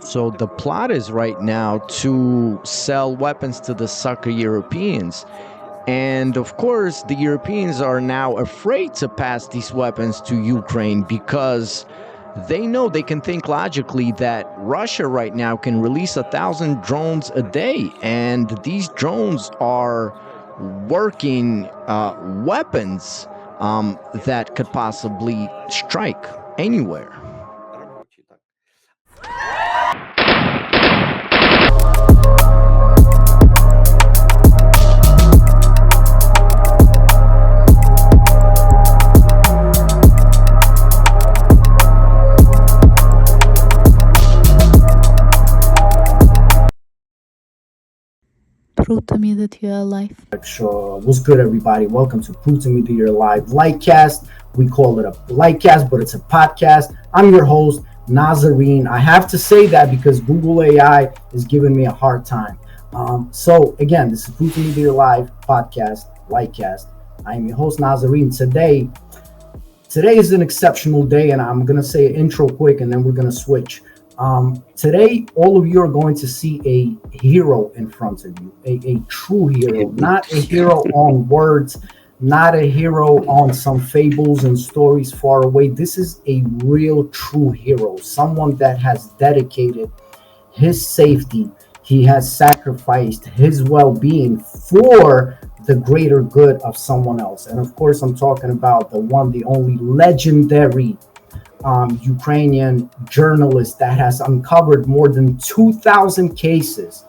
So the plot is right now to sell weapons to the sucker Europeans. And of course, the Europeans are now afraid to pass these weapons to Ukraine because they know they can think logically that Russia right now can release 1,000 drones a day. And these drones are working weapons that could possibly strike anywhere. Prove to me that you are alive. Sure. What's good, everybody? Welcome to Prove to Me that You're Live Lightcast. We call it a lightcast, but it's a podcast. I'm your host, NazareN. I have to say that because Google AI is giving me a hard time. So again, this is Prove to Me that You're Live podcast, lightcast. I am your host, NazareN. Today is an exceptional day, and I'm gonna say an intro quick, and then we're gonna switch. Today, all of you are going to see a hero in front of you, a true hero, not a hero on words, not a hero on some fables and stories far away. This is a real, true hero, someone that has dedicated his safety. He has sacrificed his well being for the greater good of someone else. And of course, I'm talking about the one, the only legendary Ukrainian journalist that has uncovered more than 2,000 cases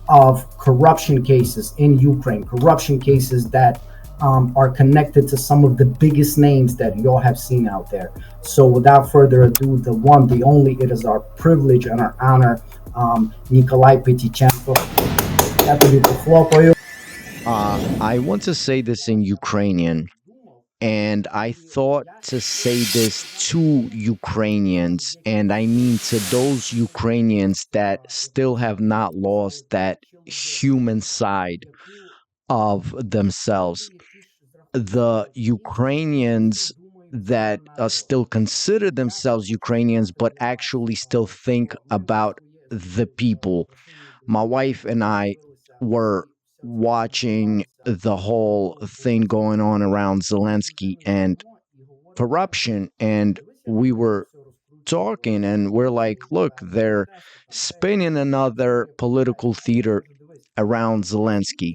of corruption cases in Ukraine, corruption cases that are connected to some of the biggest names that y'all have seen out there. So without further ado, the one, the only, it is our privilege and our honor, Nikolai Petichenko. I want to say this in Ukrainian. And I thought to say this to Ukrainians, and I mean to those Ukrainians that still have not lost that human side of themselves. The Ukrainians that still consider themselves Ukrainians, but actually still think about the people. My wife and I were watching the whole thing going on around Zelensky and corruption, and we were talking, and we're like, look, they're spinning another political theater around Zelensky.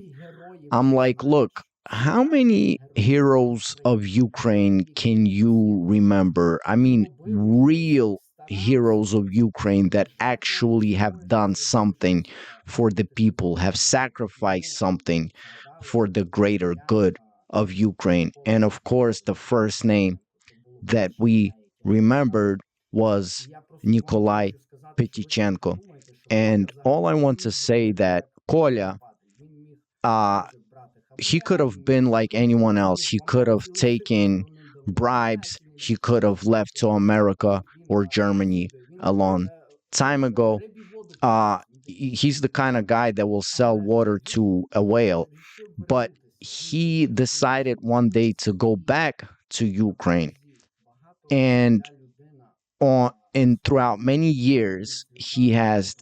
I'm like, look, how many heroes of Ukraine can you remember? I mean, real heroes of Ukraine that actually have done something for the people, have sacrificed something for the greater good of Ukraine. And of course, the first name that we remembered was Nikolai Petichenko. And all I want to say that Kolya, uh, he could have been like anyone else. He could have taken bribes. He could have left to America or Germany a long time ago. He's the kind of guy that will sell water to a whale. But he decided one day to go back to Ukraine. And throughout many years, he has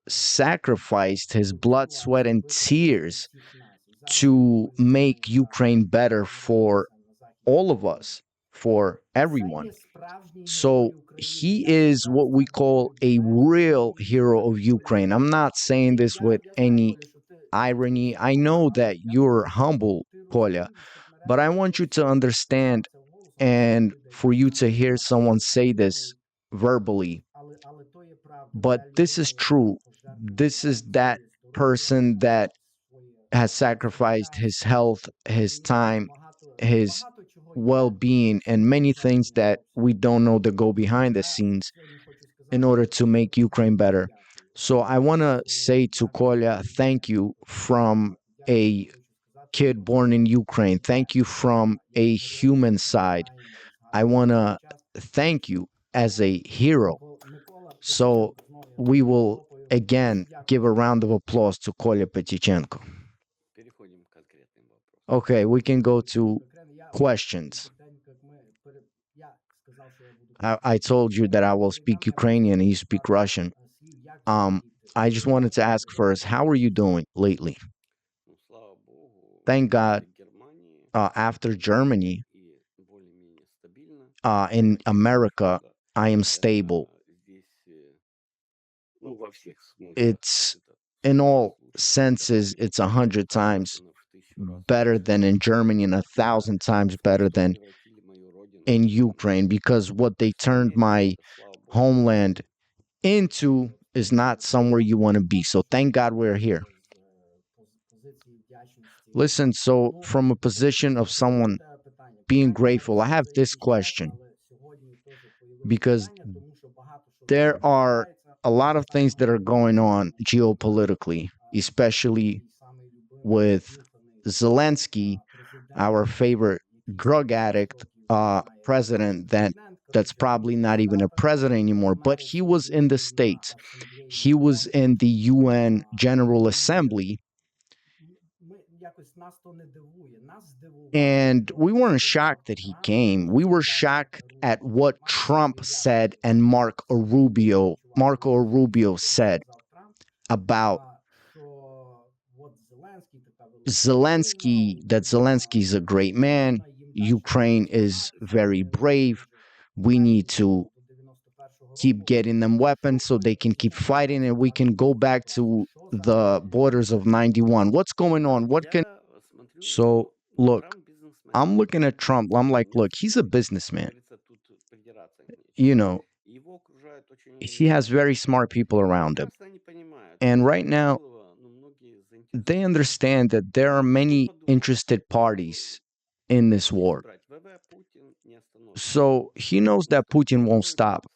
sacrificed his blood, sweat, and tears to make Ukraine better for all of us, for everyone. So he is what we call a real hero of Ukraine. I'm not saying this with any irony. I know that you're humble, Kolya, but I want you to understand and for you to hear someone say this verbally. But this is true. This is that person that has sacrificed his health, his time, his well being, and many things that we don't know that go behind the scenes in order to make Ukraine better. So I want to say to Kolya, thank you from a kid born in Ukraine. Thank you from a human side. I want to thank you as a hero. So we will again give a round of applause to Kolya Petichenko. Okay, we can go to questions. I told you that I will speak Ukrainian and you speak Russian. Um, I just wanted to ask first, how are you doing lately? Thank God, after Germany, in America, I am stable. It's in all senses, it's 100 times better than in Germany and 1,000 times better than in Ukraine because what they turned my homeland into is not somewhere you want to be. So thank God we're here. Listen, so from a position of someone being grateful, I have this question because there are a lot of things that are going on geopolitically, especially with Zelensky, our favorite drug addict president that's probably not even a president anymore, but he was in the States. He was in the UN General Assembly, and we weren't shocked that he came. We were shocked at what Trump said and Marco Rubio said about that Zelensky's a great man. Ukraine is very brave. We need to keep getting them weapons so they can keep fighting and we can go back to the borders of 91. What's going on? So, look, I'm looking at Trump. I'm like, look, he's a businessman. You know, he has very smart people around him. And right now, they understand that there are many interested parties in this war. So he knows that Putin won't stop.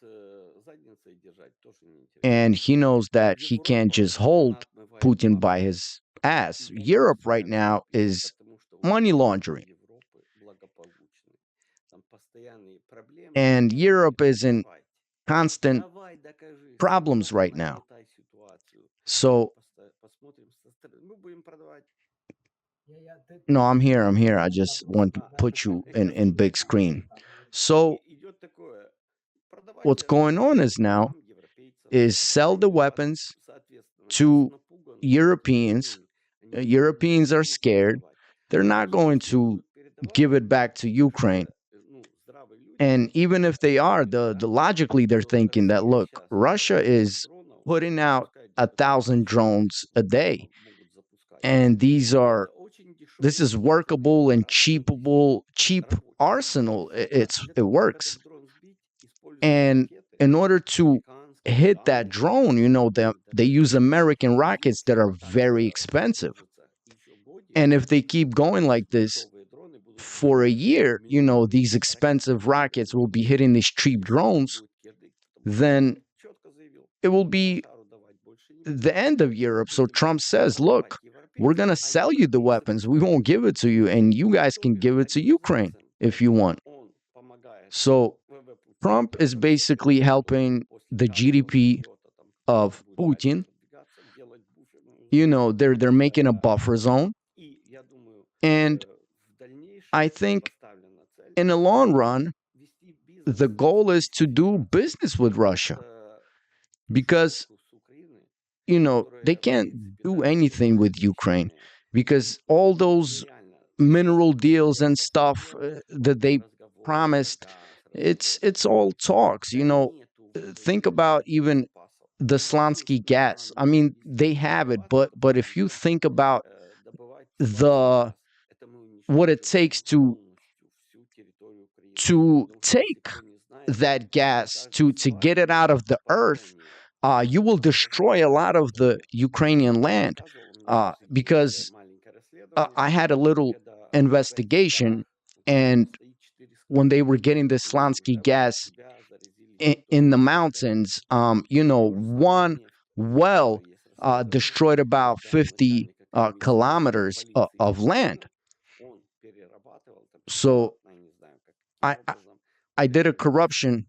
And he knows that he can't just hold Putin by his ass. Europe right now is money laundering. And Europe is in constant problems right now. So, no, I'm here. I'm here. I just want to put you in big screen. So, what's going on is sell the weapons to Europeans. Europeans are scared. They're not going to give it back to Ukraine. And even if they are, the logically they're thinking that look, Russia is putting out 1,000 drones a day, and this is workable and cheap arsenal. It works, and in order to hit that drone, they use American rockets that are very expensive, and if they keep going like this for a year, these expensive rockets will be hitting these cheap drones, then it will be the end of Europe. So Trump says, look, we're going to sell you the weapons. We won't give it to you. And you guys can give it to Ukraine if you want. So Trump is basically helping the GDP of Putin. They're making a buffer zone. And I think in the long run, the goal is to do business with Russia because, they can't do anything with Ukraine because all those mineral deals and stuff that they promised, it's all talks. Think about even the Slansky gas. I mean, they have it, but if you think about the what it takes to take that gas to get it out of the earth, you will destroy a lot of the Ukrainian land because I had a little investigation, and when they were getting the Slansky gas in the mountains, one well destroyed about 50 kilometers of land. So I, I I did a corruption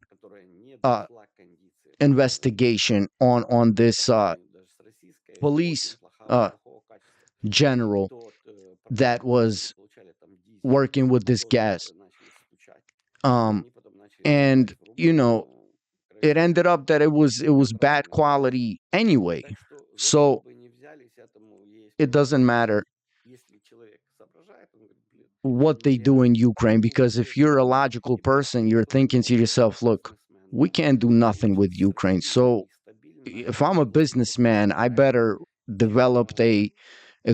uh, investigation on this police general that was working with this gas. And, it ended up that it was bad quality anyway. So it doesn't matter what they do in Ukraine, because if you're a logical person, you're thinking to yourself, look, we can't do nothing with Ukraine. So if I'm a businessman, I better develop a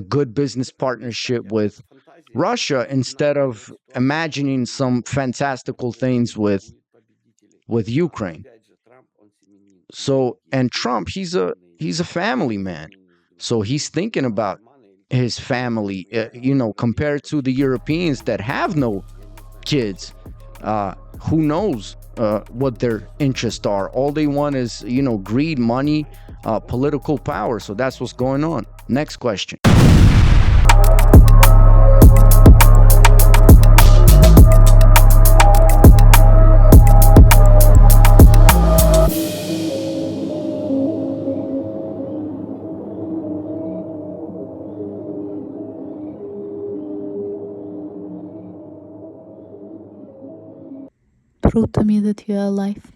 good business partnership with Russia instead of imagining some fantastical things with Ukraine. So, and Trump, he's a family man. So he's thinking about his family, compared to the Europeans that have no kids. Who knows what their interests are? All they want is, greed, money, political power. So that's what's going on. Next question. Prove to me that you are alive.